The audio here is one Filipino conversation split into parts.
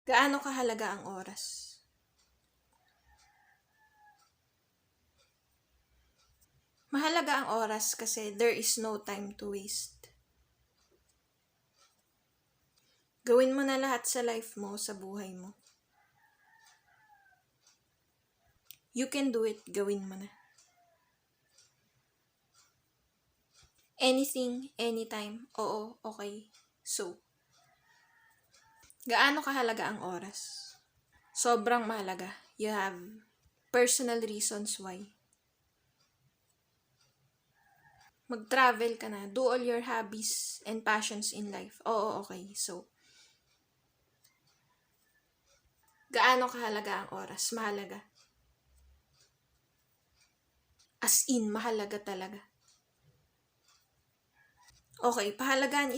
Gaano kahalaga ang oras? Mahalaga ang oras kasi there is no time to waste. Gawin mo na lahat sa life mo, sa buhay mo. You can do it, gawin mo na. Anything, anytime, oo, okay, so. Gaano kahalaga ang oras? Sobrang mahalaga. You have personal reasons why. Mag-travel ka na. Do all your hobbies and passions in life. Oo, okay. So, gaano kahalaga ang oras? Mahalaga. As in, mahalaga talaga. Okay, pahalagahan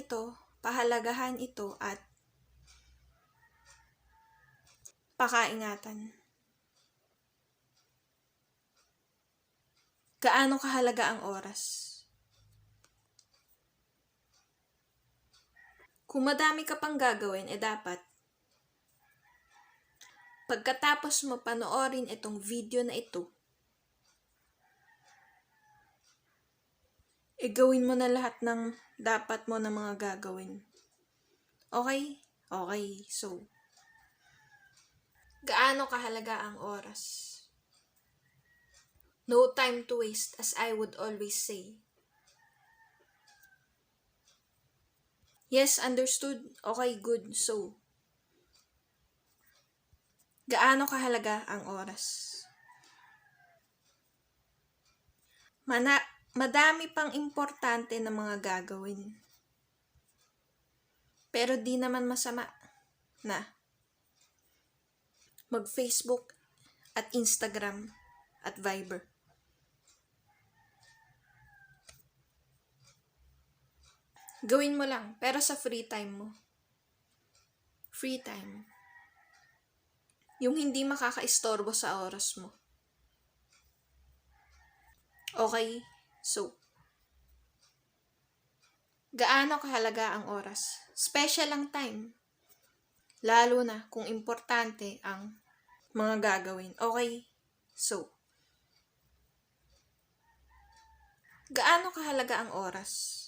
ito at pakaingatan. Gaano kahalaga ang oras? Kung madami ka pang gagawin, dapat pagkatapos mo panoorin itong video na ito, gawin mo na lahat ng dapat mo na mga gagawin. Okay? Okay, so, gaano kahalaga ang oras? No time to waste, as I would always say. Yes, understood. Okay, good. So, gaano kahalaga ang oras? Madami pang importante na mga gagawin. Pero di naman masama na mag-Facebook at Instagram at Viber. Gawin mo lang, pero sa free time mo. Free time. Yung hindi makakaistorbo sa oras mo. Okay? So, gaano kahalaga ang oras? Special ang time. Lalo na kung importante ang mga gagawin. Okay? So, gaano kahalaga ang oras?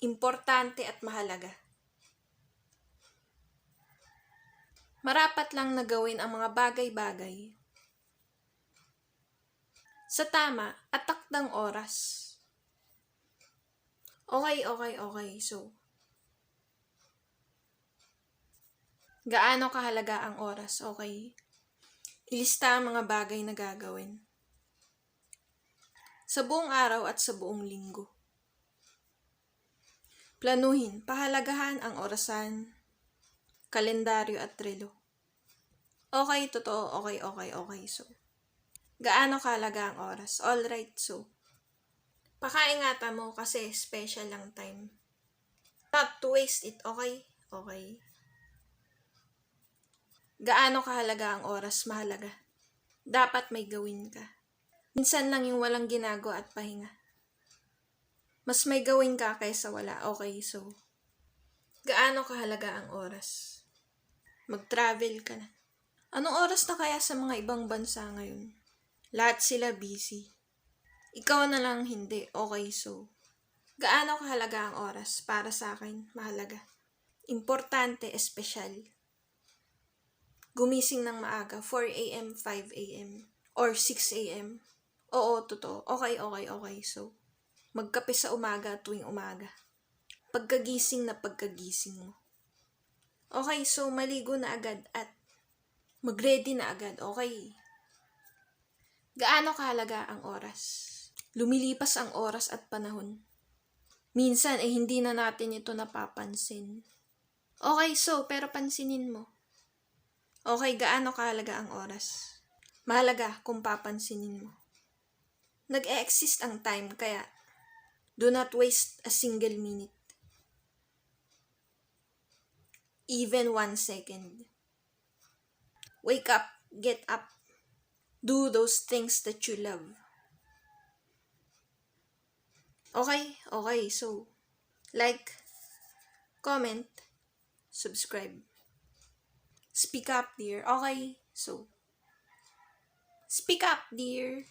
Importante at mahalaga. Marapat lang na gawin ang mga bagay-bagay sa tama at takdang oras. Okay. So, gaano kahalaga ang oras? Okay. Ilista ang mga bagay na gagawin sa buong araw at sa buong linggo. Planuhin, pahalagahan ang orasan, kalendaryo at relo. Okay, totoo. Okay. So, gaano kahalaga ang oras? Alright, so, pakaingatan mo kasi special lang time. Not to waste it, okay? Okay. Gaano kahalaga ang oras? Mahalaga. Dapat may gawin ka. Minsan lang yung walang ginagawa at pahinga. Mas may gawin ka kaysa wala. Okay, so, gaano kahalaga ang oras? Mag-travel ka na. Anong oras na kaya sa mga ibang bansa ngayon? Lahat sila busy. Ikaw na lang hindi. Okay, so, gaano kahalaga ang oras? Para sa akin, mahalaga. Importante, espesyal. Gumising ng maaga, 4 a.m., 5 a.m., or 6 a.m. Oo, totoo. Okay. So, magkape sa umaga tuwing umaga. Pagkagising mo. Okay, so maligo na agad at mag-ready na agad. Okay. Gaano kahalaga ang oras? Lumilipas ang oras at panahon. Minsan, hindi na natin ito napapansin. Okay, so, pero pansinin mo. Okay, gaano kahalaga ang oras? Mahalaga kung papansinin mo. Nag-e-exist ang time, kaya do not waste a single minute. Even 1 second. Wake up, get up. Do those things that you love. Okay, so, like, comment, subscribe. Speak up, dear. Okay, so, speak up, dear.